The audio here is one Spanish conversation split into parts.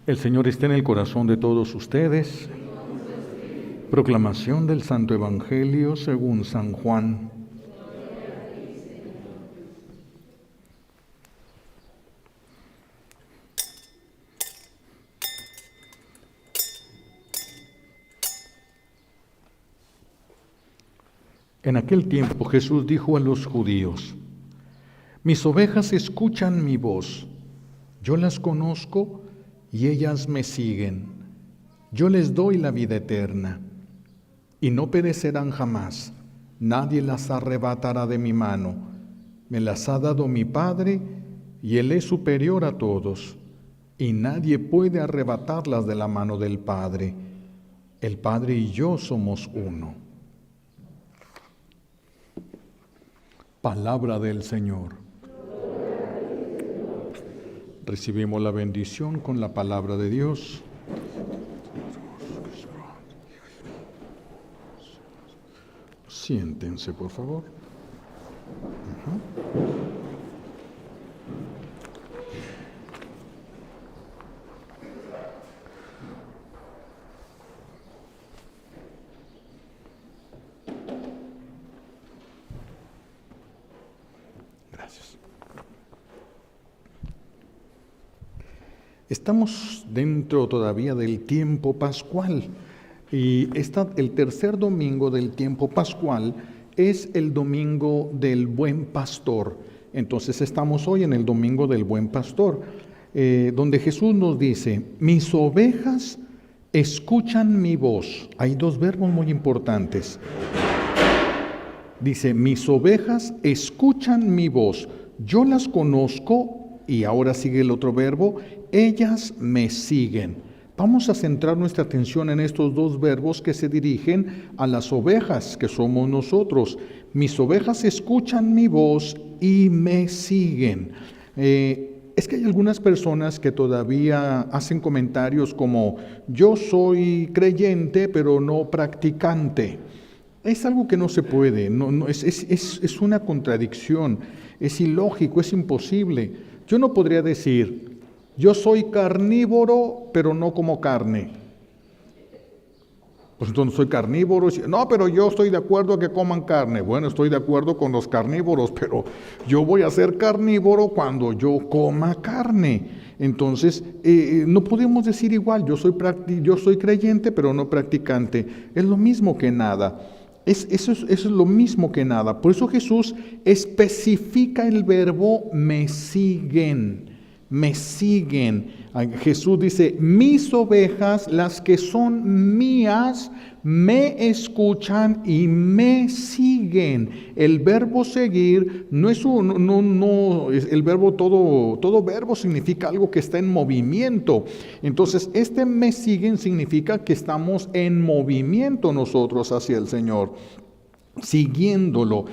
El Señor está en el corazón de todos ustedes. Proclamación del Santo Evangelio según San Juan. En aquel tiempo Jesús dijo a los judíos: Mis ovejas escuchan mi voz, yo las conozco y ellas me siguen. Yo les doy la vida eterna y no perecerán jamás. Nadie las arrebatará de mi mano. Me las ha dado mi Padre y Él es superior a todos, y nadie puede arrebatarlas de la mano del Padre. El Padre y yo somos uno. Palabra del Señor. Recibimos la bendición con la palabra de Dios. Siéntense, por favor. Gracias. Estamos dentro todavía del tiempo pascual. Y el tercer domingo del tiempo pascual es el domingo del Buen Pastor. Entonces estamos hoy en el domingo del Buen Pastor, donde Jesús nos dice: mis ovejas escuchan mi voz. Hay dos verbos muy importantes. Dice: mis ovejas escuchan mi voz. Yo las conozco, y ahora sigue el otro verbo, ellas me siguen. Vamos a centrar nuestra atención en estos dos verbos que se dirigen a las ovejas, que somos nosotros. Mis ovejas escuchan mi voz y me siguen. Es que hay algunas personas que todavía hacen comentarios como: yo soy creyente pero no practicante. Es algo que no se puede, es una contradicción, es ilógico, es imposible. Yo no podría decir: yo soy carnívoro, pero no como carne. Pues entonces soy carnívoro. No, pero yo estoy de acuerdo a que coman carne. Bueno, estoy de acuerdo con los carnívoros, pero yo voy a ser carnívoro cuando yo coma carne. Entonces, no podemos decir igual: yo soy creyente, pero no practicante. Es lo mismo que nada. Eso es lo mismo que nada. Por eso Jesús especifica el verbo me siguen. Me siguen. Jesús dice: mis ovejas, las que son mías, me escuchan y me siguen. El verbo seguir no es el verbo, todo verbo significa algo que está en movimiento. Entonces, este me siguen significa que estamos en movimiento nosotros hacia el Señor, siguiéndolo.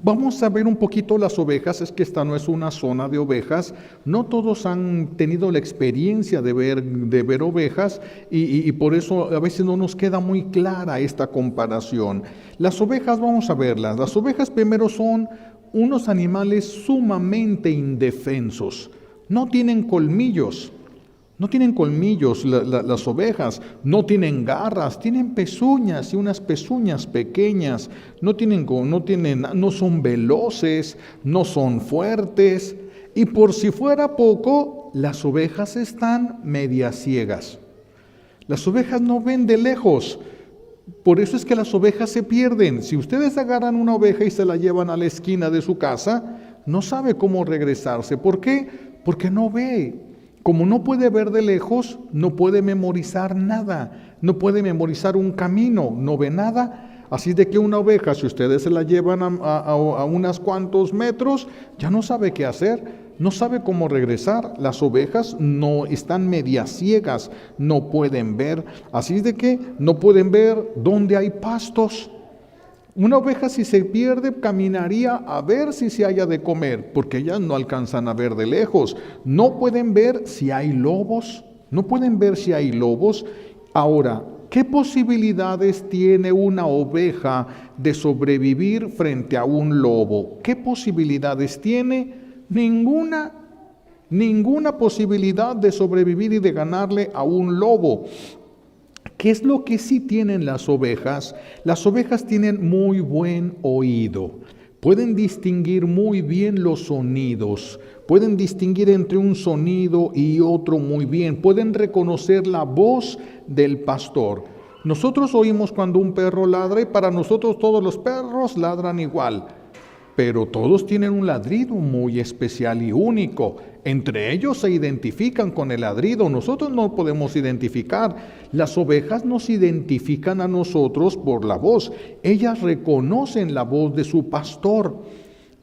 Vamos a ver un poquito las ovejas. Es que esta no es una zona de ovejas. No todos han tenido la experiencia de ver ovejas y por eso a veces no nos queda muy clara esta comparación. Las ovejas, vamos a verlas. Las ovejas primero son unos animales sumamente indefensos. No tienen colmillos. No tienen colmillos las ovejas, no tienen garras, tienen pezuñas y unas pezuñas pequeñas, no son veloces, no son fuertes, y por si fuera poco, las ovejas están medias ciegas. Las ovejas no ven de lejos, por eso es que las ovejas se pierden. Si ustedes agarran una oveja y se la llevan a la esquina de su casa, no sabe cómo regresarse. ¿Por qué? Porque no ve. Como no puede ver de lejos, no puede memorizar nada, no puede memorizar un camino, no ve nada. Así de que una oveja, si ustedes se la llevan a unos cuantos metros, ya no sabe qué hacer, no sabe cómo regresar. Las ovejas no están medias ciegas, no pueden ver. Así de que no pueden ver dónde hay pastos. Una oveja, si se pierde, caminaría a ver si se haya de comer, porque ellas no alcanzan a ver de lejos. No pueden ver si hay lobos, Ahora, ¿qué posibilidades tiene una oveja de sobrevivir frente a un lobo? ¿Qué posibilidades tiene? Ninguna. Ninguna posibilidad de sobrevivir y de ganarle a un lobo. ¿Qué es lo que sí tienen las ovejas? Las ovejas tienen muy buen oído. Pueden distinguir muy bien los sonidos. Pueden distinguir entre un sonido y otro muy bien. Pueden reconocer la voz del pastor. Nosotros oímos cuando un perro ladra y para nosotros todos los perros ladran igual. Pero todos tienen un ladrido muy especial y único. Entre ellos se identifican con el ladrido. Nosotros no podemos identificar. Las ovejas nos identifican a nosotros por la voz. Ellas reconocen la voz de su pastor.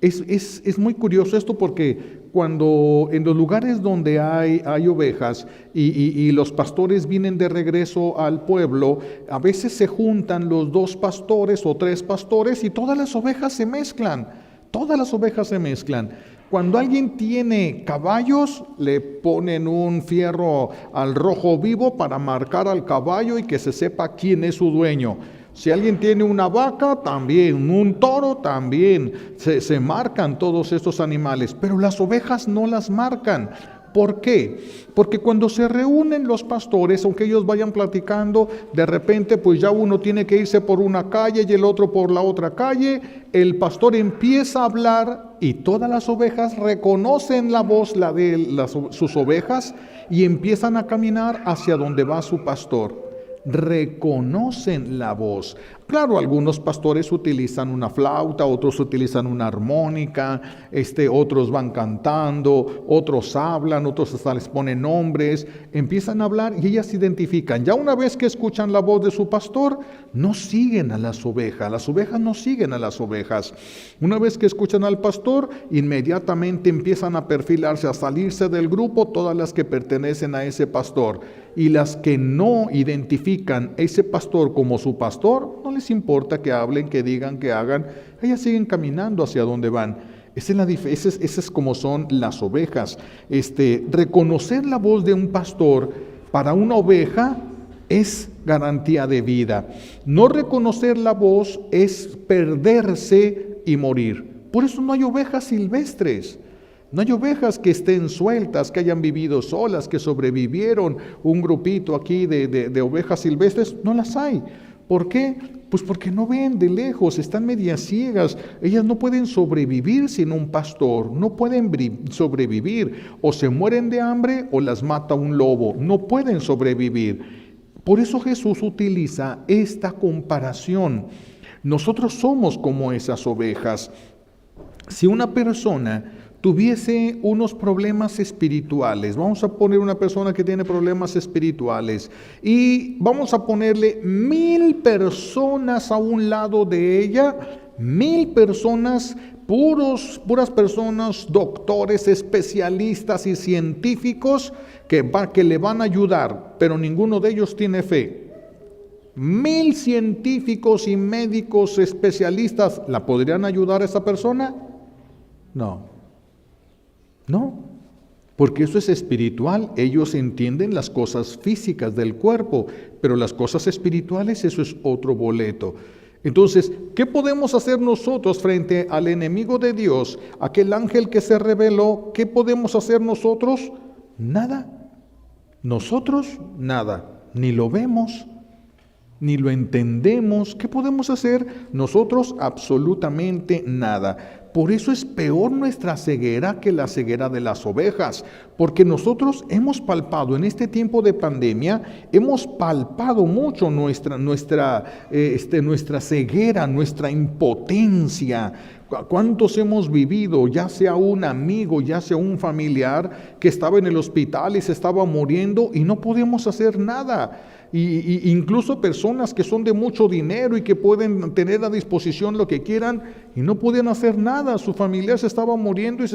Es muy curioso esto porque cuando en los lugares donde hay ovejas y los pastores vienen de regreso al pueblo, a veces se juntan los 2 pastores o 3 pastores y todas las ovejas se mezclan. Todas las ovejas se mezclan. Cuando alguien tiene caballos, le ponen un fierro al rojo vivo para marcar al caballo y que se sepa quién es su dueño. Si alguien tiene una vaca, también, un toro, también. Se marcan todos estos animales, pero las ovejas no las marcan. ¿Por qué? Porque cuando se reúnen los pastores, aunque ellos vayan platicando, de repente pues ya uno tiene que irse por una calle y el otro por la otra calle, el pastor empieza a hablar y todas las ovejas reconocen la voz, sus ovejas, y empiezan a caminar hacia donde va su pastor. Reconocen la voz. Claro, algunos pastores utilizan una flauta, otros utilizan una armónica, otros van cantando, otros hablan, otros hasta les ponen nombres, empiezan a hablar y ellas se identifican. Ya una vez que escuchan la voz de su pastor, no siguen a las ovejas no siguen a las ovejas. Una vez que escuchan al pastor, inmediatamente empiezan a perfilarse, a salirse del grupo, todas las que pertenecen a ese pastor. Y las que no identifican a ese pastor como su pastor, no les importa que hablen, que digan, que hagan, ellas siguen caminando hacia donde van. Esa es como son las ovejas. Reconocer la voz de un pastor para una oveja es garantía de vida. No reconocer la voz es perderse y morir. Por eso no hay ovejas silvestres. No hay ovejas que estén sueltas, que hayan vivido solas, que sobrevivieron, un grupito aquí de ovejas silvestres, no las hay. ¿Por qué? Pues porque no ven de lejos, están medias ciegas, ellas no pueden sobrevivir sin un pastor, no pueden sobrevivir, o se mueren de hambre o las mata un lobo, no pueden sobrevivir. Por eso Jesús utiliza esta comparación. Nosotros somos como esas ovejas. Si una persona tuviese unos problemas espirituales, vamos a poner una persona que tiene problemas espirituales y vamos a ponerle 1000 personas a un lado de ella, 1000 personas, puras personas, doctores, especialistas y científicos que le van a ayudar, pero ninguno de ellos tiene fe. 1000 científicos y médicos especialistas, ¿la podrían ayudar a esa persona? No, porque eso es espiritual. Ellos entienden las cosas físicas del cuerpo, pero las cosas espirituales, eso es otro boleto. Entonces, ¿qué podemos hacer nosotros frente al enemigo de Dios, aquel ángel que se rebeló? ¿Qué podemos hacer nosotros? Nada. Nosotros, nada. Ni lo vemos, ni lo entendemos. ¿Qué podemos hacer? Nosotros absolutamente nada. Por eso es peor nuestra ceguera que la ceguera de las ovejas, porque nosotros hemos palpado en este tiempo de pandemia, hemos palpado mucho nuestra ceguera, nuestra impotencia. ¿Cuántos hemos vivido, ya sea un amigo, ya sea un familiar que estaba en el hospital y se estaba muriendo y no podemos hacer nada? Y incluso personas que son de mucho dinero y que pueden tener a disposición lo que quieran y no podían hacer nada. Su familiar se estaba muriendo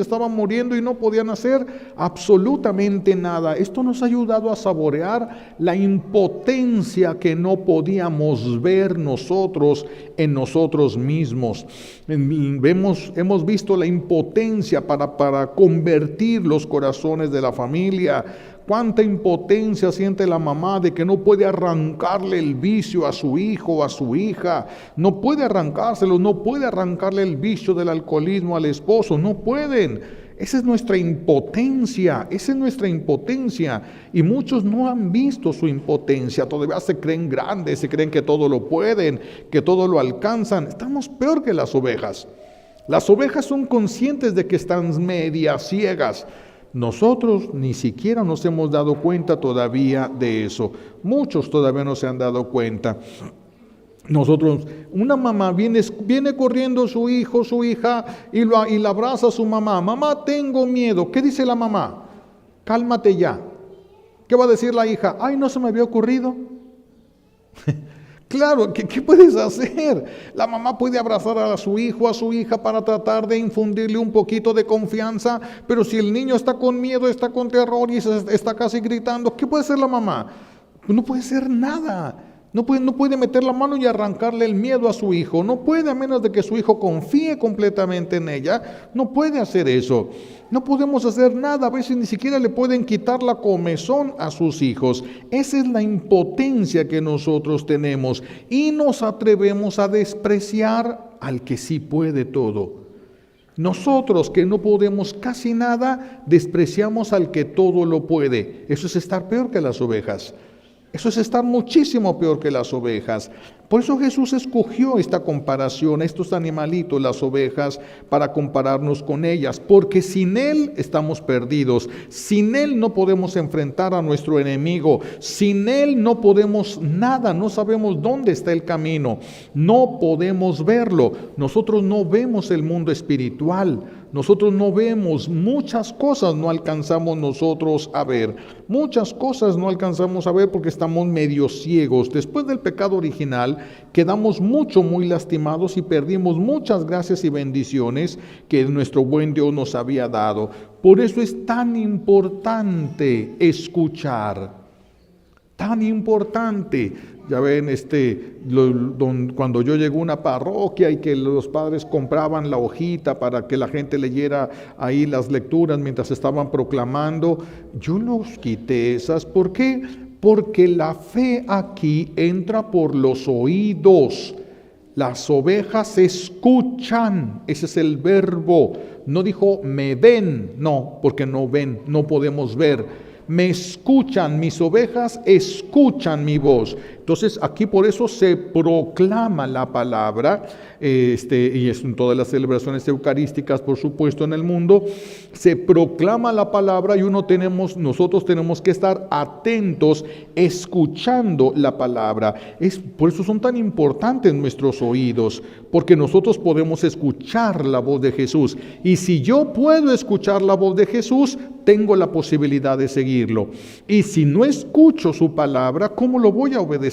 y no podían hacer absolutamente nada. Esto nos ha ayudado a saborear la impotencia que no podíamos ver nosotros en nosotros mismos. Hemos visto la impotencia para convertir los corazones de la familia. Cuánta impotencia siente la mamá de que no puede arrancarle el vicio a su hijo o a su hija, no puede arrancárselo, no puede arrancarle el vicio del alcoholismo al esposo, no pueden. Esa es nuestra impotencia, y muchos no han visto su impotencia, todavía se creen grandes, se creen que todo lo pueden, que todo lo alcanzan. Estamos peor que las ovejas. Las ovejas son conscientes de que están medias ciegas. Nosotros ni siquiera nos hemos dado cuenta todavía de eso. Muchos todavía no se han dado cuenta. Nosotros, una mamá viene corriendo su hijo, su hija, y la abraza a su mamá. Mamá, tengo miedo. ¿Qué dice la mamá? Cálmate ya. ¿Qué va a decir la hija? Ay, no se me había ocurrido. Claro, ¿qué puedes hacer? La mamá puede abrazar a su hijo, a su hija para tratar de infundirle un poquito de confianza, pero si el niño está con miedo, está con terror y está casi gritando, ¿qué puede hacer la mamá? No puede hacer nada. No puede meter la mano y arrancarle el miedo a su hijo. No puede, a menos de que su hijo confíe completamente en ella. No puede hacer eso. No podemos hacer nada. A veces ni siquiera le pueden quitar la comezón a sus hijos. Esa es la impotencia que nosotros tenemos. Y nos atrevemos a despreciar al que sí puede todo. Nosotros que no podemos casi nada, despreciamos al que todo lo puede. Eso es estar peor que las ovejas. Eso es estar muchísimo peor que las ovejas. Por eso Jesús escogió esta comparación, estos animalitos, las ovejas, para compararnos con ellas, porque sin Él estamos perdidos. Sin Él no podemos enfrentar a nuestro enemigo. Sin Él no podemos nada, no sabemos dónde está el camino. No podemos verlo. Nosotros no vemos el mundo espiritual. Nosotros no vemos, muchas cosas no alcanzamos nosotros a ver. Muchas cosas no alcanzamos a ver porque estamos medio ciegos. Después del pecado original, quedamos muy lastimados y perdimos muchas gracias y bendiciones que nuestro buen Dios nos había dado. Por eso es tan importante escuchar. Tan importante. Ya ven, cuando yo llegué a una parroquia y que los padres compraban la hojita para que la gente leyera ahí las lecturas mientras estaban proclamando, yo los quité esas. ¿Por qué? Porque la fe aquí entra por los oídos. Las ovejas escuchan, ese es el verbo. No dijo me ven, no, porque no ven, no podemos ver. Me escuchan, mis ovejas escuchan mi voz. Entonces aquí por eso se proclama la palabra, y es en todas las celebraciones eucarísticas, por supuesto, en el mundo, se proclama la palabra y nosotros tenemos que estar atentos escuchando la palabra. Por eso son tan importantes nuestros oídos, porque nosotros podemos escuchar la voz de Jesús. Y si yo puedo escuchar la voz de Jesús, tengo la posibilidad de seguirlo. Y si no escucho su palabra, ¿cómo lo voy a obedecer?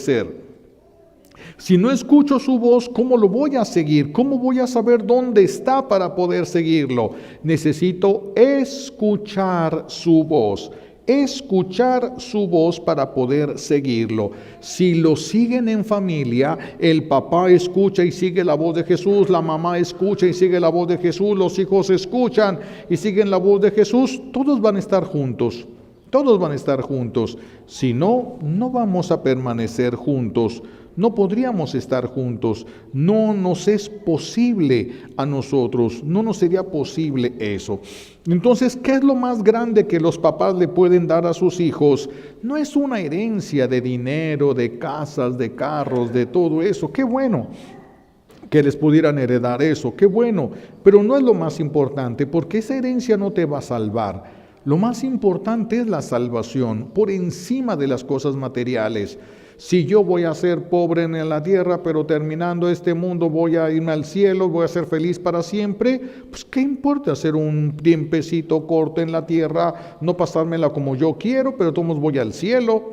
Si no escucho su voz, ¿cómo lo voy a seguir? ¿Cómo voy a saber dónde está para poder seguirlo? Necesito escuchar su voz. Escuchar su voz para poder seguirlo. Si lo siguen en familia, el papá escucha y sigue la voz de Jesús, la mamá escucha y sigue la voz de Jesús, los hijos escuchan y siguen la voz de Jesús, todos van a estar juntos. Todos van a estar juntos. Si no, no vamos a permanecer juntos. No podríamos estar juntos. No nos es posible a nosotros. No nos sería posible eso. Entonces, ¿qué es lo más grande que los papás le pueden dar a sus hijos? No es una herencia de dinero, de casas, de carros, de todo eso. ¡Qué bueno que les pudieran heredar eso! ¡Qué bueno! Pero no es lo más importante, porque esa herencia no te va a salvar. Lo más importante es la salvación, por encima de las cosas materiales. Si yo voy a ser pobre en la tierra, pero terminando este mundo voy a irme al cielo, voy a ser feliz para siempre, pues ¿qué importa hacer un tiempecito corto en la tierra, no pasármela como yo quiero, pero de todos modos voy al cielo?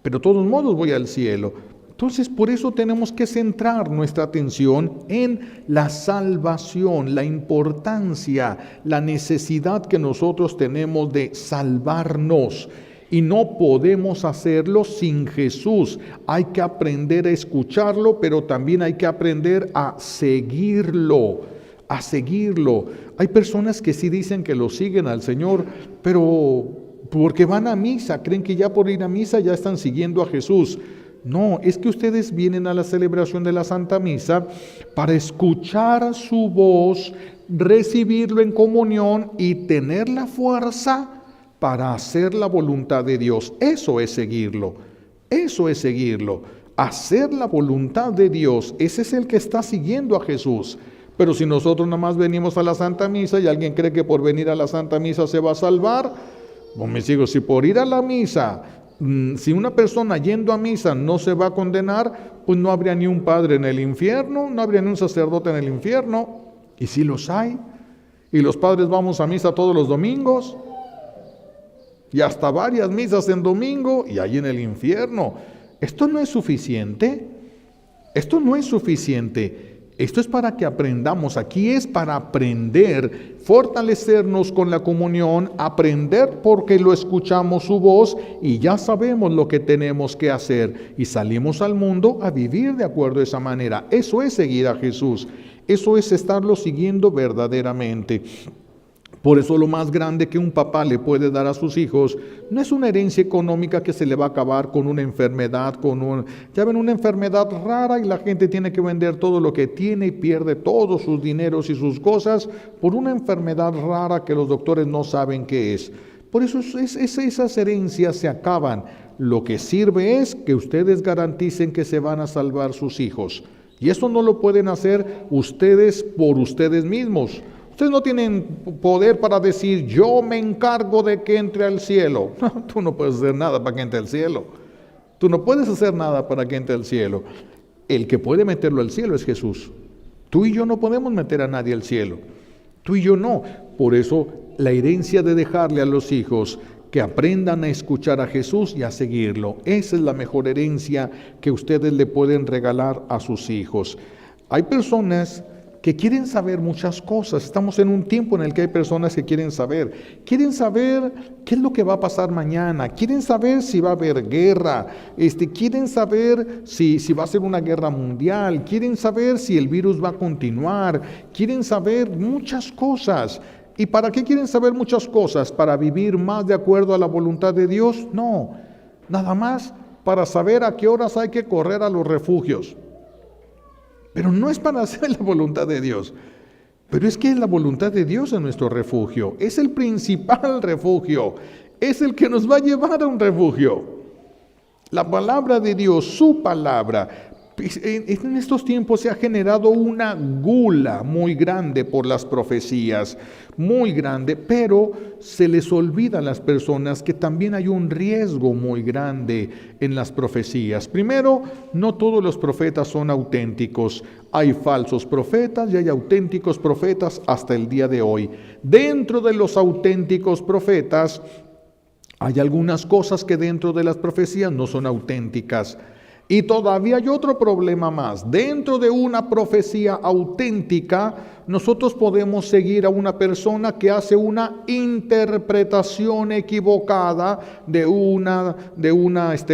Pero de todos modos voy al cielo. Entonces, por eso tenemos que centrar nuestra atención en la salvación, la importancia, la necesidad que nosotros tenemos de salvarnos. Y no podemos hacerlo sin Jesús. Hay que aprender a escucharlo, pero también hay que aprender a seguirlo. A seguirlo. Hay personas que sí dicen que lo siguen al Señor, pero porque van a misa, creen que ya por ir a misa ya están siguiendo a Jesús. No, es que ustedes vienen a la celebración de la Santa Misa para escuchar su voz, recibirlo en comunión y tener la fuerza para hacer la voluntad de Dios. Eso es seguirlo. Eso es seguirlo. Hacer la voluntad de Dios. Ese es el que está siguiendo a Jesús. Pero si nosotros nada más venimos a la Santa Misa y alguien cree que por venir a la Santa Misa se va a salvar, pues mis hijos, si por ir a la misa, si una persona yendo a misa no se va a condenar, pues no habría ni un padre en el infierno, no habría ni un sacerdote en el infierno. Y si los hay, y los padres vamos a misa todos los domingos, y hasta varias misas en domingo, y ahí en el infierno. Esto no es suficiente. Esto no es suficiente. Esto es para que aprendamos. Aquí es para aprender, fortalecernos con la comunión, aprender porque lo escuchamos su voz y ya sabemos lo que tenemos que hacer. Y salimos al mundo a vivir de acuerdo a esa manera. Eso es seguir a Jesús. Eso es estarlo siguiendo verdaderamente. Por eso lo más grande que un papá le puede dar a sus hijos no es una herencia económica que se le va a acabar con una enfermedad, ya ven, una enfermedad rara y la gente tiene que vender todo lo que tiene y pierde todos sus dineros y sus cosas por una enfermedad rara que los doctores no saben qué es. Por eso esas herencias se acaban. Lo que sirve es que ustedes garanticen que se van a salvar sus hijos. Y eso no lo pueden hacer ustedes por ustedes mismos. Ustedes no tienen poder para decir, yo me encargo de que entre al cielo. No, tú no puedes hacer nada para que entre al cielo. Tú no puedes hacer nada para que entre al cielo. El que puede meterlo al cielo es Jesús. Tú y yo no podemos meter a nadie al cielo. Tú y yo no. Por eso la herencia de dejarle a los hijos que aprendan a escuchar a Jesús y a seguirlo. Esa es la mejor herencia que ustedes le pueden regalar a sus hijos. Hay personas que quieren saber muchas cosas. Estamos en un tiempo en el que hay personas que quieren saber qué es lo que va a pasar mañana, quieren saber si va a haber guerra, quieren saber si va a ser una guerra mundial, quieren saber si el virus va a continuar, quieren saber muchas cosas. ¿Y para qué quieren saber muchas cosas? ¿Para vivir más de acuerdo a la voluntad de Dios? No, nada más para saber a qué horas hay que correr a los refugios. Pero no es para hacer la voluntad de Dios. Pero es que la voluntad de Dios es nuestro refugio. Es el principal refugio. Es el que nos va a llevar a un refugio. La palabra de Dios, su palabra. En estos tiempos se ha generado una gula muy grande por las profecías, muy grande, pero se les olvida a las personas que también hay un riesgo muy grande en las profecías. Primero, no todos los profetas son auténticos. Hay falsos profetas y hay auténticos profetas hasta el día de hoy. Dentro de los auténticos profetas, hay algunas cosas que dentro de las profecías no son auténticas. Y todavía hay otro problema más. Dentro de una profecía auténtica, nosotros podemos seguir a una persona que hace una interpretación equivocada de una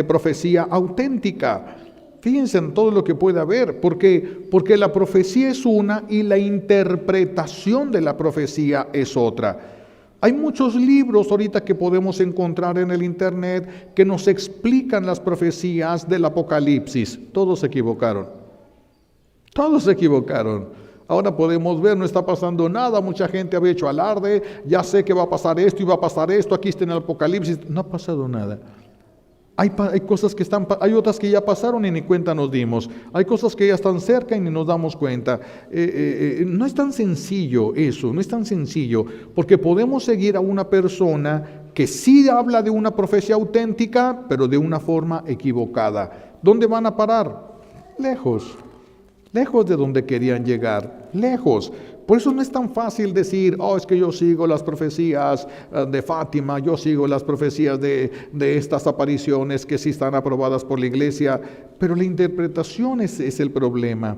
profecía auténtica. Fíjense en todo lo que puede haber, porque la profecía es una y la interpretación de la profecía es otra. Hay muchos libros ahorita que podemos encontrar en el internet que nos explican las profecías del Apocalipsis. Todos se equivocaron. Todos se equivocaron. Ahora podemos ver, no está pasando nada, mucha gente había hecho alarde, ya sé que va a pasar esto y va a pasar esto, aquí está en el Apocalipsis. No ha pasado nada. Hay cosas que hay otras que ya pasaron y ni cuenta nos dimos. Hay cosas que ya están cerca y ni nos damos cuenta. No es tan sencillo eso, no es tan sencillo, porque podemos seguir a una persona que sí habla de una profecía auténtica, pero de una forma equivocada. ¿Dónde van a parar? Lejos de donde querían llegar, lejos. Por eso no es tan fácil decir, es que yo sigo las profecías de Fátima, yo sigo las profecías de estas apariciones que sí están aprobadas por la iglesia, pero la interpretación es el problema.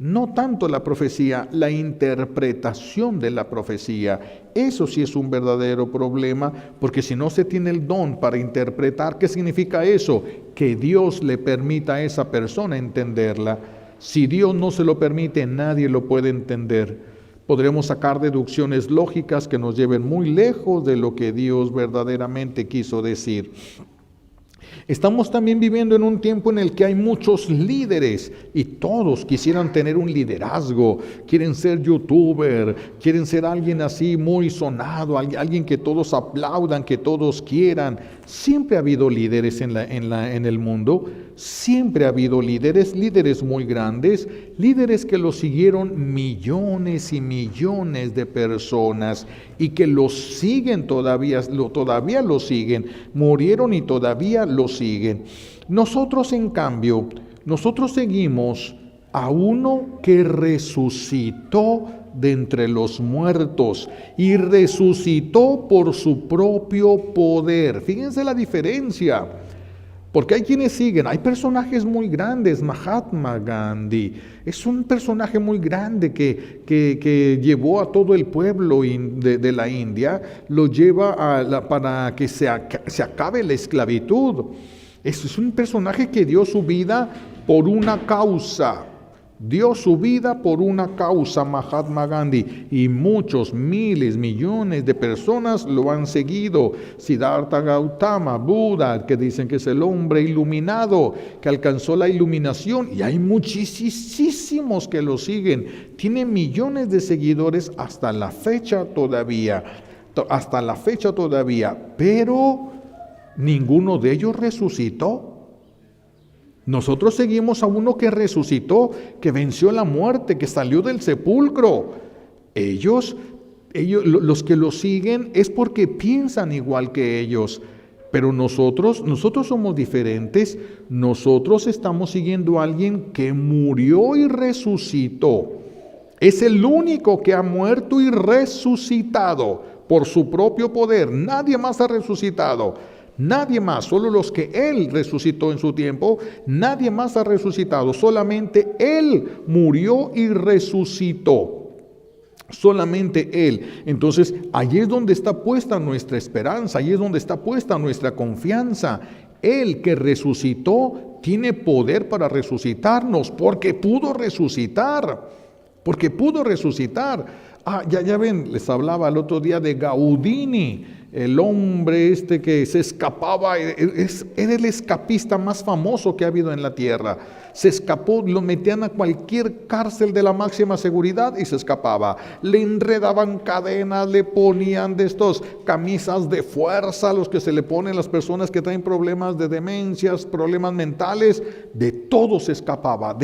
No tanto la profecía, la interpretación de la profecía. Eso sí es un verdadero problema, porque si no se tiene el don para interpretar, ¿qué significa eso? Que Dios le permita a esa persona entenderla. Si Dios no se lo permite, nadie lo puede entender. Podremos sacar deducciones lógicas que nos lleven muy lejos de lo que Dios verdaderamente quiso decir. Estamos también viviendo en un tiempo en el que hay muchos líderes y todos quisieran tener un liderazgo, quieren ser youtuber, quieren ser alguien así muy sonado, alguien que todos aplaudan, que todos quieran. Siempre ha habido líderes en el mundo, siempre ha habido líderes muy grandes, líderes que los siguieron millones y millones de personas y que los siguen todavía los siguen, murieron y todavía los siguen. Nosotros, en cambio, nosotros seguimos a uno que resucitó de entre los muertos y resucitó por su propio poder. Fíjense la diferencia. Porque hay quienes siguen, hay personajes muy grandes. Mahatma Gandhi es un personaje muy grande que llevó a todo el pueblo de la India, lo lleva para que se acabe la esclavitud. Es un personaje que dio su vida por una causa. Dio su vida por una causa, Mahatma Gandhi, y muchos, miles, millones de personas lo han seguido. Siddhartha Gautama, Buda, que dicen que es el hombre iluminado, que alcanzó la iluminación, y hay muchísimos que lo siguen. Tiene millones de seguidores hasta la fecha todavía, pero ninguno de ellos resucitó. Nosotros seguimos a uno que resucitó, que venció la muerte, que salió del sepulcro. Ellos, los que lo siguen es porque piensan igual que ellos. Pero nosotros somos diferentes. Nosotros estamos siguiendo a alguien que murió y resucitó. Es el único que ha muerto y resucitado por su propio poder. Nadie más ha resucitado. Nadie más, solo los que Él resucitó en su tiempo, nadie más ha resucitado, solamente Él murió y resucitó, solamente Él. Entonces, allí es donde está puesta nuestra esperanza, allí es donde está puesta nuestra confianza. Él que resucitó tiene poder para resucitarnos, porque pudo resucitar. Ya ven, les hablaba el otro día de Gaudini, el hombre que se escapaba, era el escapista más famoso que ha habido en la tierra. Se escapó, lo metían a cualquier cárcel de la máxima seguridad y se escapaba. Le enredaban cadenas, le ponían de estos camisas de fuerza, los que se le ponen las personas que traen problemas de demencias, problemas mentales. De todo se escapaba,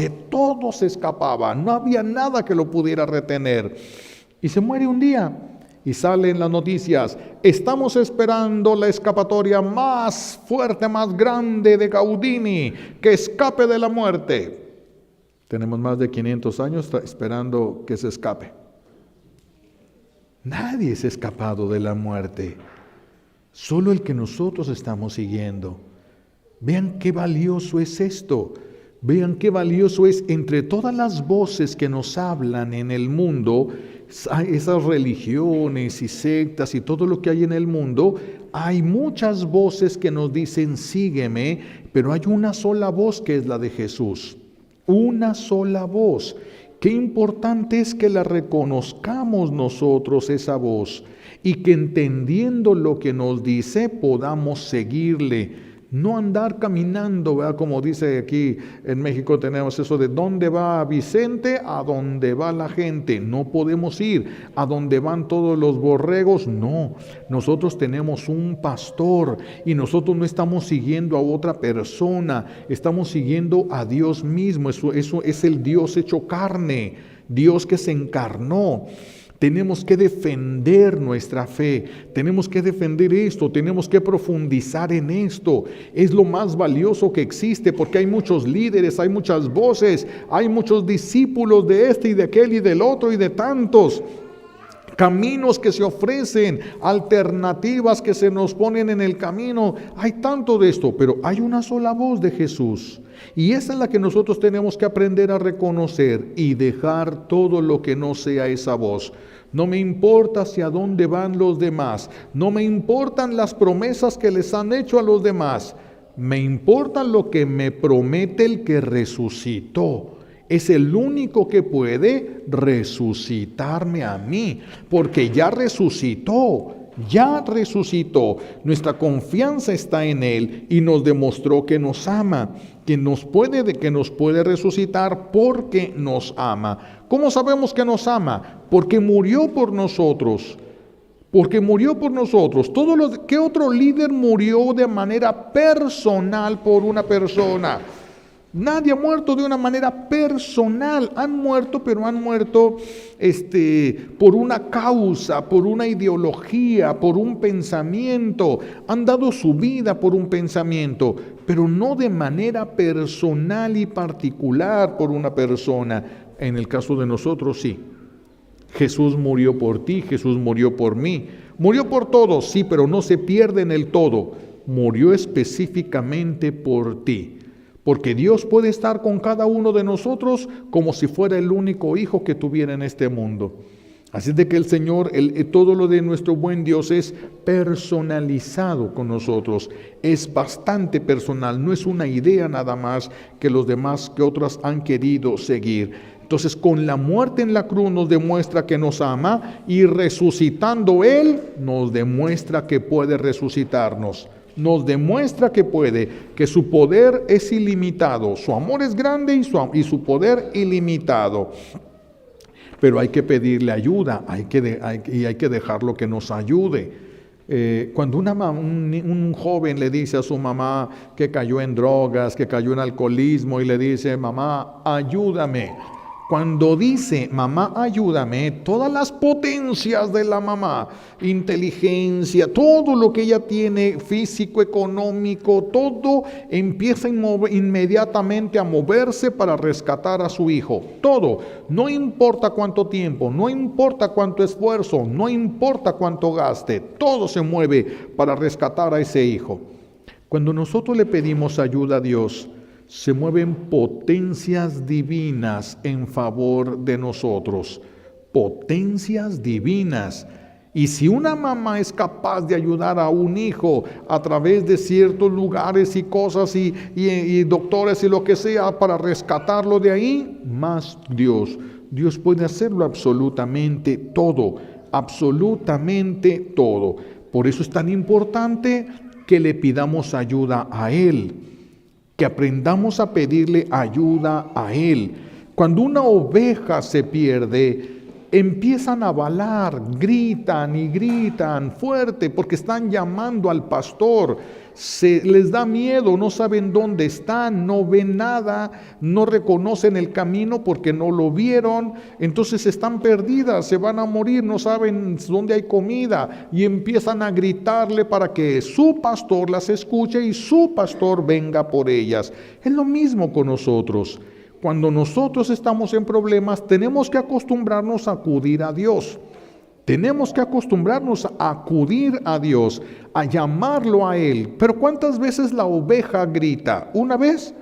no había nada que lo pudiera retener. Y se muere un día. Y sale en las noticias, estamos esperando la escapatoria más fuerte, más grande de Gaudini, que escape de la muerte. Tenemos más de 500 años esperando que se escape. Nadie se ha escapado de la muerte, solo el que nosotros estamos siguiendo. Vean qué valioso es esto. Vean qué valioso es entre todas las voces que nos hablan en el mundo, esas religiones y sectas y todo lo que hay en el mundo, hay muchas voces que nos dicen sígueme, pero hay una sola voz que es la de Jesús. Una sola voz. Qué importante es que la reconozcamos nosotros esa voz y que entendiendo lo que nos dice podamos seguirle. No andar caminando, ¿verdad? Como dice aquí en México tenemos eso de ¿dónde va Vicente? A donde va la gente. No podemos ir a donde van todos los borregos. No, nosotros tenemos un pastor y nosotros no estamos siguiendo a otra persona, estamos siguiendo a Dios mismo. Eso es el Dios hecho carne, Dios que se encarnó. Tenemos que defender nuestra fe, tenemos que defender esto, tenemos que profundizar en esto. Es lo más valioso que existe porque hay muchos líderes, hay muchas voces, hay muchos discípulos de este y de aquel y del otro y de tantos. Caminos que se ofrecen, alternativas que se nos ponen en el camino. Hay tanto de esto, pero hay una sola voz de Jesús. Y esa es la que nosotros tenemos que aprender a reconocer y dejar todo lo que no sea esa voz. No me importa hacia dónde van los demás. No me importan las promesas que les han hecho a los demás. Me importa lo que me promete el que resucitó. Es el único que puede resucitarme a mí, porque ya resucitó. ya resucitó. Nuestra confianza está en Él y nos demostró que nos ama, que nos puede resucitar porque nos ama. ¿Cómo sabemos que nos ama? Porque murió por nosotros. Porque murió por nosotros. ¿Qué otro líder murió de manera personal por una persona? Nadie ha muerto de una manera personal. Han muerto, pero han muerto por una causa, por una ideología, por un pensamiento. Han dado su vida por un pensamiento, pero no de manera personal y particular por una persona. En el caso de nosotros, sí. Jesús murió por ti, Jesús murió por mí. Murió por todos, sí, pero no se pierde en el todo. Murió específicamente por ti. Porque Dios puede estar con cada uno de nosotros como si fuera el único hijo que tuviera en este mundo. Así de que el Señor, todo lo de nuestro buen Dios es personalizado con nosotros. Es bastante personal, no es una idea nada más que otras han querido seguir. Entonces, con la muerte en la cruz nos demuestra que nos ama y resucitando Él nos demuestra que puede resucitarnos. Nos demuestra que puede, que su poder es ilimitado, su amor es grande y su poder ilimitado. Pero hay que pedirle ayuda, hay que dejarlo que nos ayude. Cuando un joven le dice a su mamá que cayó en drogas, que cayó en alcoholismo y le dice, mamá, ayúdame. Cuando dice, mamá, ayúdame, todas las potencias de la mamá, inteligencia, todo lo que ella tiene, físico, económico, todo empieza inmediatamente a moverse para rescatar a su hijo. Todo, no importa cuánto tiempo, no importa cuánto esfuerzo, no importa cuánto gaste, todo se mueve para rescatar a ese hijo. Cuando nosotros le pedimos ayuda a Dios, se mueven potencias divinas en favor de nosotros, potencias divinas. Y si una mamá es capaz de ayudar a un hijo a través de ciertos lugares y cosas y doctores y lo que sea para rescatarlo de ahí, más Dios puede hacerlo absolutamente todo, absolutamente todo. Por eso es tan importante que le pidamos ayuda a Él, que aprendamos a pedirle ayuda a Él. Cuando una oveja se pierde, empiezan a balar, gritan y gritan fuerte porque están llamando al pastor. Les da miedo, no saben dónde están, no ven nada, no reconocen el camino porque no lo vieron, entonces están perdidas, se van a morir, no saben dónde hay comida y empiezan a gritarle para que su pastor las escuche y su pastor venga por ellas. Es lo mismo con nosotros. Cuando nosotros estamos en problemas, tenemos que acostumbrarnos a acudir a Dios. Tenemos que acostumbrarnos a acudir a Dios, a llamarlo a Él. Pero ¿cuántas veces la oveja grita? ¿Una vez?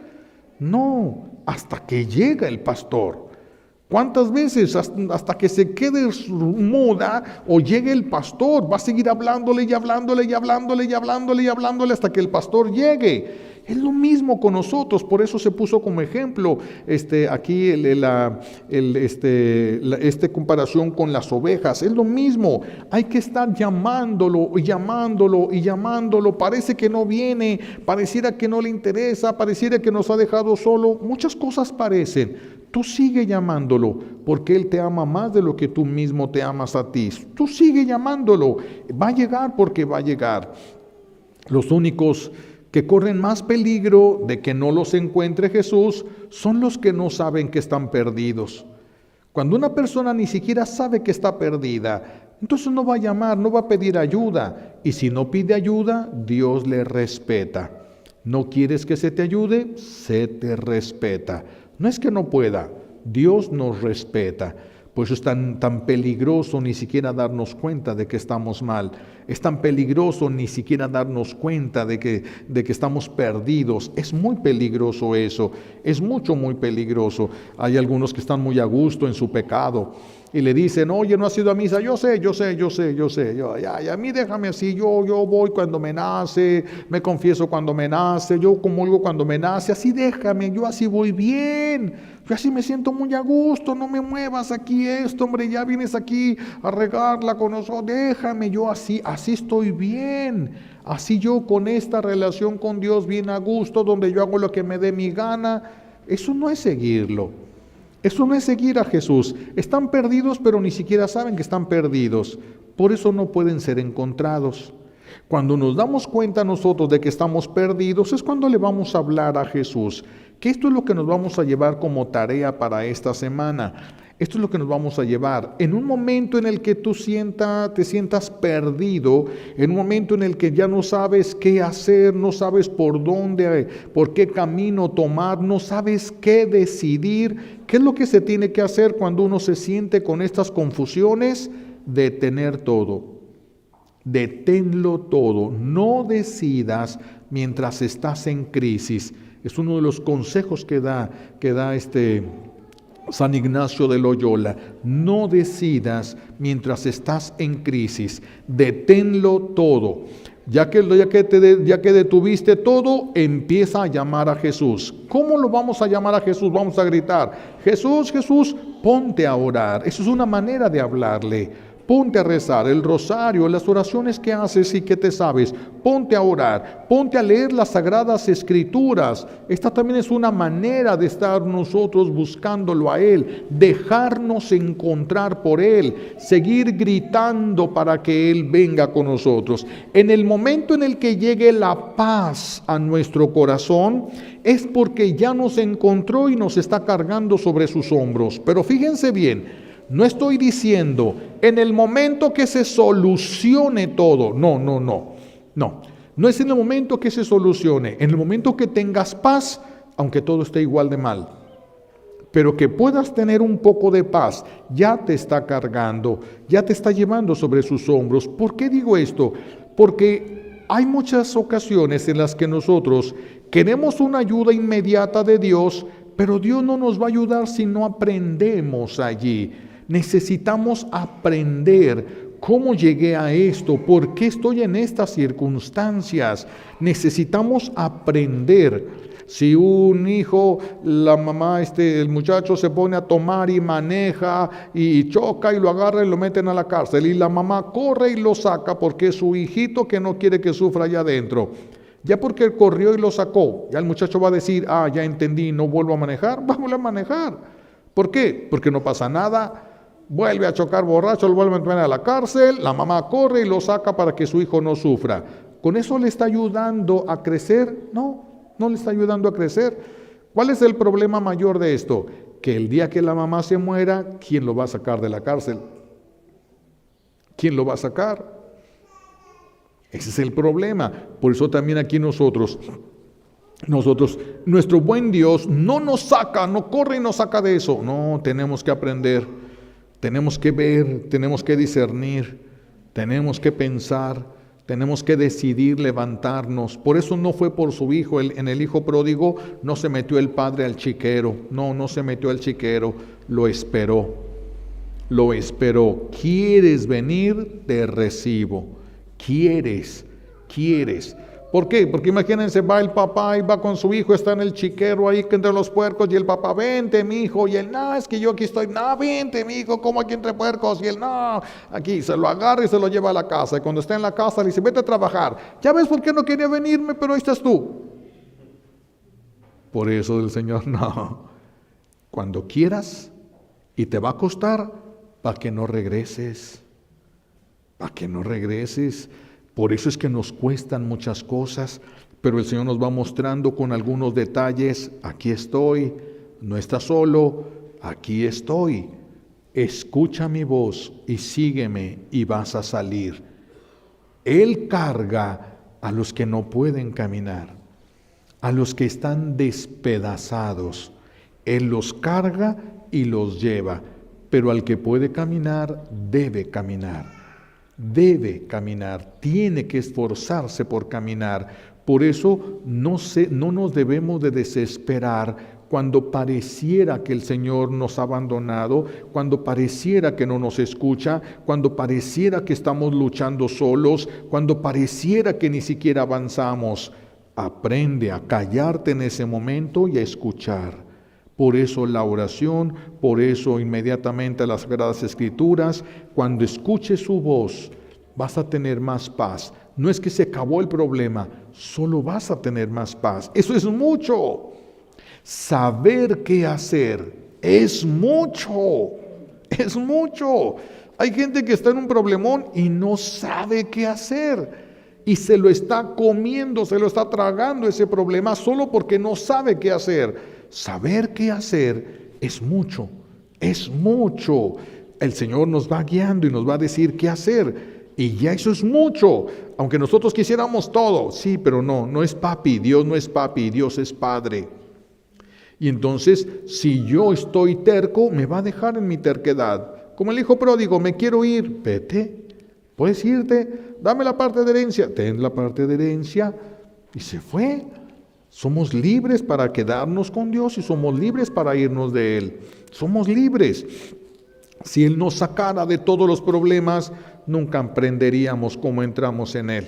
No, hasta que llega el pastor. ¿Cuántas veces? Hasta que se quede muda o llegue el pastor. Va a seguir hablándole y hablándole y hablándole y hablándole y hablándole hasta que el pastor llegue. Es lo mismo con nosotros, por eso se puso como ejemplo aquí esta comparación con las ovejas. Es lo mismo, hay que estar llamándolo y llamándolo y llamándolo. Parece que no viene, pareciera que no le interesa, pareciera que nos ha dejado solo. Muchas cosas parecen. Tú sigue llamándolo, porque Él te ama más de lo que tú mismo te amas a ti. Tú sigue llamándolo, va a llegar porque va a llegar. Los únicos que corren más peligro de que no los encuentre Jesús son los que no saben que están perdidos. Cuando una persona ni siquiera sabe que está perdida, entonces no va a llamar, no va a pedir ayuda. Y si no pide ayuda, Dios le respeta. ¿No quieres que se te ayude? Se te respeta. No es que no pueda, Dios nos respeta. Por eso es tan peligroso ni siquiera darnos cuenta de que estamos mal. Es tan peligroso ni siquiera darnos cuenta de que estamos perdidos. Es muy peligroso eso. Es muy peligroso. Hay algunos que están muy a gusto en su pecado y le dicen, oye, no has ido a misa. Yo sé. A mí déjame así. Yo voy cuando me nace, me confieso cuando me nace, yo comulgo cuando me nace. Así déjame, yo así voy bien. Yo así me siento muy a gusto, no me muevas aquí hombre, ya vienes aquí a regarla con nosotros, déjame, yo así así estoy bien, así yo con esta relación con Dios bien a gusto, donde yo hago lo que me dé mi gana. Eso no es seguirlo. Eso no es seguir a Jesús. Están perdidos, pero ni siquiera saben que están perdidos. Por eso no pueden ser encontrados. Cuando nos damos cuenta nosotros de que estamos perdidos, es cuando le vamos a hablar a Jesús. Que esto es lo que nos vamos a llevar como tarea para esta semana. Esto es lo que nos vamos a llevar. En un momento en el que tú te sientas perdido, en un momento en el que ya no sabes qué hacer, no sabes por dónde, por qué camino tomar, no sabes qué decidir, ¿qué es lo que se tiene que hacer cuando uno se siente con estas confusiones? Detener todo. Deténlo todo. No decidas mientras estás en crisis. Es uno de los consejos que da San Ignacio de Loyola. No decidas mientras estás en crisis. Deténlo todo. Ya que detuviste todo, empieza a llamar a Jesús. ¿Cómo lo vamos a llamar a Jesús? Vamos a gritar: Jesús, Jesús, ponte a orar. Eso es una manera de hablarle. Ponte a rezar el rosario, las oraciones que haces y que te sabes. Ponte a orar, ponte a leer las Sagradas Escrituras. Esta también es una manera de estar nosotros buscándolo a Él, dejarnos encontrar por Él, seguir gritando para que Él venga con nosotros. En el momento en el que llegue la paz a nuestro corazón, es porque ya nos encontró y nos está cargando sobre sus hombros. Pero fíjense bien, no estoy diciendo en el momento que se solucione todo. No es en el momento que se solucione. En el momento que tengas paz, aunque todo esté igual de mal. Pero que puedas tener un poco de paz, ya te está cargando, ya te está llevando sobre sus hombros. ¿Por qué digo esto? Porque hay muchas ocasiones en las que nosotros queremos una ayuda inmediata de Dios, pero Dios no nos va a ayudar si no aprendemos allí. Necesitamos aprender cómo llegué a esto, por qué estoy en estas circunstancias. Necesitamos aprender. Si un hijo, la mamá, el muchacho se pone a tomar y maneja y choca y lo agarra y lo meten a la cárcel, y la mamá corre y lo saca porque es su hijito que no quiere que sufra allá adentro. Ya porque él corrió y lo sacó, ya el muchacho va a decir: ya entendí, no vuelvo a manejar. Vamos a manejar. ¿Por qué? Porque no pasa nada. Vuelve a chocar borracho, lo vuelve a meter a la cárcel, la mamá corre y lo saca para que su hijo no sufra. ¿Con eso le está ayudando a crecer? No le está ayudando a crecer. ¿Cuál es el problema mayor de esto? Que el día que la mamá se muera, ¿quién lo va a sacar de la cárcel? ¿Quién lo va a sacar? Ese es el problema. Por eso también aquí nosotros, nuestro buen Dios no nos saca, no corre y nos saca de eso. No, tenemos que aprender, tenemos que ver, tenemos que discernir, tenemos que pensar, tenemos que decidir levantarnos. Por eso no fue por su hijo. En el hijo pródigo no se metió el padre al chiquero. No se metió al chiquero, lo esperó. ¿Quieres venir? Te recibo. ¿Quieres? ¿Por qué? Porque imagínense, va el papá y va con su hijo, está en el chiquero ahí entre los puercos, y el papá: vente, mi hijo, y él: no, es que yo aquí estoy. No, vente, mi hijo, como aquí entre puercos, y él: no, aquí. Se lo agarra y se lo lleva a la casa, y cuando está en la casa le dice: vete a trabajar. Ya ves por qué no quería venirme, pero ahí estás tú. Por eso el Señor: no, cuando quieras, y te va a costar, para que no regreses. Por eso es que nos cuestan muchas cosas, pero el Señor nos va mostrando con algunos detalles: aquí estoy, no estás solo, aquí estoy, escucha mi voz y sígueme y vas a salir. Él carga a los que no pueden caminar, a los que están despedazados. Él los carga y los lleva, pero al que puede caminar, debe caminar. Tiene que esforzarse por caminar. Por eso no nos debemos de desesperar cuando pareciera que el Señor nos ha abandonado, cuando pareciera que no nos escucha, cuando pareciera que estamos luchando solos, cuando pareciera que ni siquiera avanzamos. Aprende a callarte en ese momento y a escuchar. Por eso la oración, por eso inmediatamente las Sagradas Escrituras: cuando escuches su voz, vas a tener más paz. No es que se acabó el problema, solo vas a tener más paz. Eso es mucho. Saber qué hacer es mucho. Es mucho. Hay gente que está en un problemón y no sabe qué hacer. Y se lo está comiendo, se lo está tragando ese problema solo porque no sabe qué hacer. Saber qué hacer es mucho. Es mucho. El Señor nos va guiando y nos va a decir qué hacer. Y ya eso es mucho. Aunque nosotros quisiéramos todo. Sí, pero no es papi. Dios no es papi, Dios es Padre. Y entonces, si yo estoy terco, me va a dejar en mi terquedad. Como el hijo pródigo, me quiero ir. Vete, puedes irte. Dame la parte de herencia. Ten la parte de herencia. Y se fue. Somos libres para quedarnos con Dios y somos libres para irnos de Él. Somos libres. Si Él nos sacara de todos los problemas, nunca aprenderíamos cómo entramos en Él.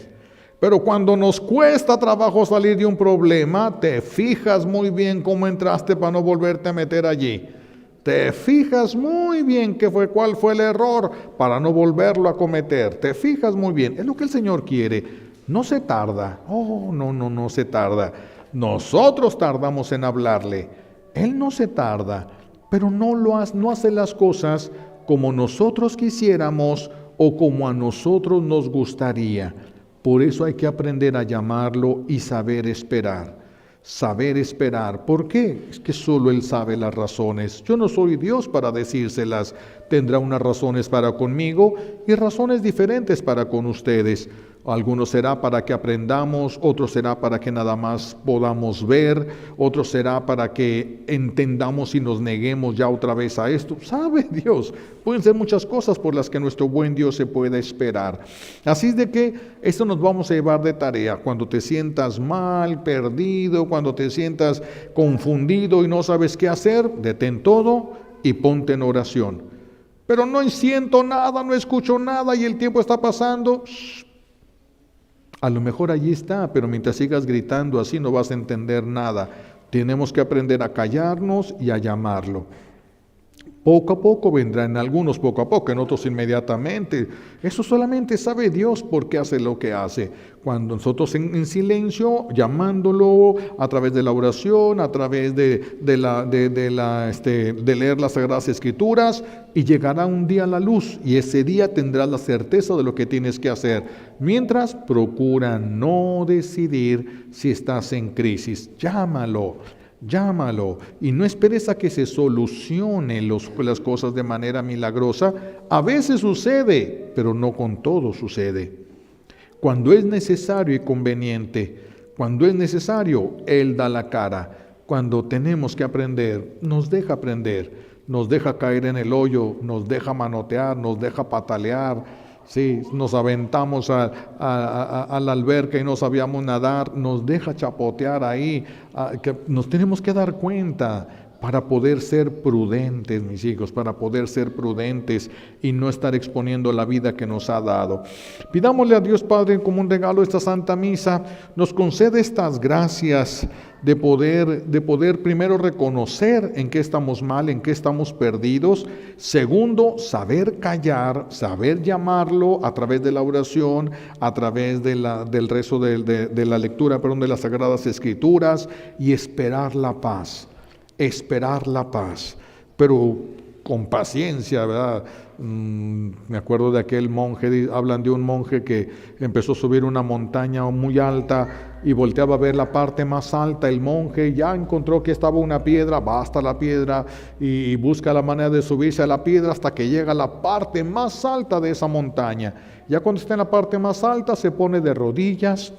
Pero cuando nos cuesta trabajo salir de un problema, te fijas muy bien cómo entraste para no volverte a meter allí. Te fijas muy bien cuál fue el error para no volverlo a cometer. Te fijas muy bien. Es lo que el Señor quiere. No se tarda. No se tarda. Nosotros tardamos en hablarle. Él no se tarda, pero no hace las cosas como nosotros quisiéramos o como a nosotros nos gustaría. Por eso hay que aprender a llamarlo y saber esperar. Saber esperar. ¿Por qué? Es que solo Él sabe las razones. Yo no soy Dios para decírselas. Tendrá unas razones para conmigo y razones diferentes para con ustedes. Algunos será para que aprendamos, otros será para que nada más podamos ver, otros será para que entendamos y nos neguemos ya otra vez a esto. ¿Sabe Dios? Pueden ser muchas cosas por las que nuestro buen Dios se puede esperar. Así es de que esto nos vamos a llevar de tarea. Cuando te sientas mal, perdido, cuando te sientas confundido y no sabes qué hacer, detén todo y ponte en oración. Pero no siento nada, no escucho nada y el tiempo está pasando. A lo mejor allí está, pero mientras sigas gritando así no vas a entender nada. Tenemos que aprender a callarnos y a llamarlo. Poco a poco vendrá, en algunos poco a poco, en otros inmediatamente. Eso solamente sabe Dios por qué hace lo que hace. Cuando nosotros en silencio, llamándolo a través de la oración, a través de leer las Sagradas Escrituras, y llegará un día a la luz, y ese día tendrás la certeza de lo que tienes que hacer. Mientras, procura no decidir si estás en crisis. Llámalo y no esperes a que se solucionen las cosas de manera milagrosa. A veces sucede, pero no con todo sucede. Cuando es necesario y conveniente, cuando es necesario, Él da la cara. Cuando tenemos que aprender, nos deja caer en el hoyo, nos deja manotear, nos deja patalear. Sí, nos aventamos a la alberca y no sabíamos nadar, nos deja chapotear ahí, que nos tenemos que dar cuenta para poder ser prudentes, mis hijos, para poder ser prudentes y no estar exponiendo la vida que nos ha dado. Pidámosle a Dios Padre como un regalo esta Santa Misa, nos concede estas gracias de poder primero reconocer en qué estamos mal, en qué estamos perdidos. Segundo, saber callar, saber llamarlo a través de la oración, a través del rezo de la lectura, de las Sagradas Escrituras, y esperar la paz. Esperar la paz, pero con paciencia, ¿verdad? Me acuerdo de aquel monje, hablan de un monje que empezó a subir una montaña muy alta y volteaba a ver la parte más alta. El monje ya encontró que estaba una piedra, va hasta la piedra y busca la manera de subirse a la piedra hasta que llega a la parte más alta de esa montaña. Ya cuando está en la parte más alta se pone de rodillas,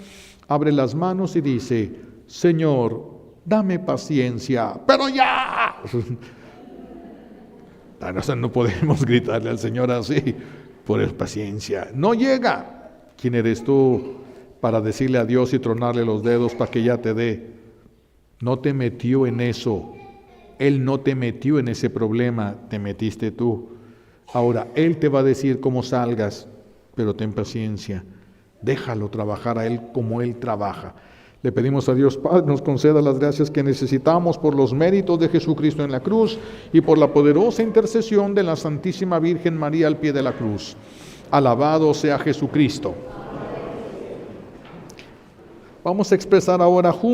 abre las manos y dice: Señor, dame paciencia, pero ya. No podemos gritarle al Señor así, por paciencia. No llega. ¿Quién eres tú para decirle a Dios y tronarle los dedos para que ya te dé? No te metió en eso. Él no te metió en ese problema, te metiste tú. Ahora, Él te va a decir cómo salgas, pero ten paciencia. Déjalo trabajar a Él como Él trabaja. Le pedimos a Dios Padre nos conceda las gracias que necesitamos por los méritos de Jesucristo en la cruz y por la poderosa intercesión de la Santísima Virgen María al pie de la cruz. Alabado sea Jesucristo. Vamos a expresar ahora juntos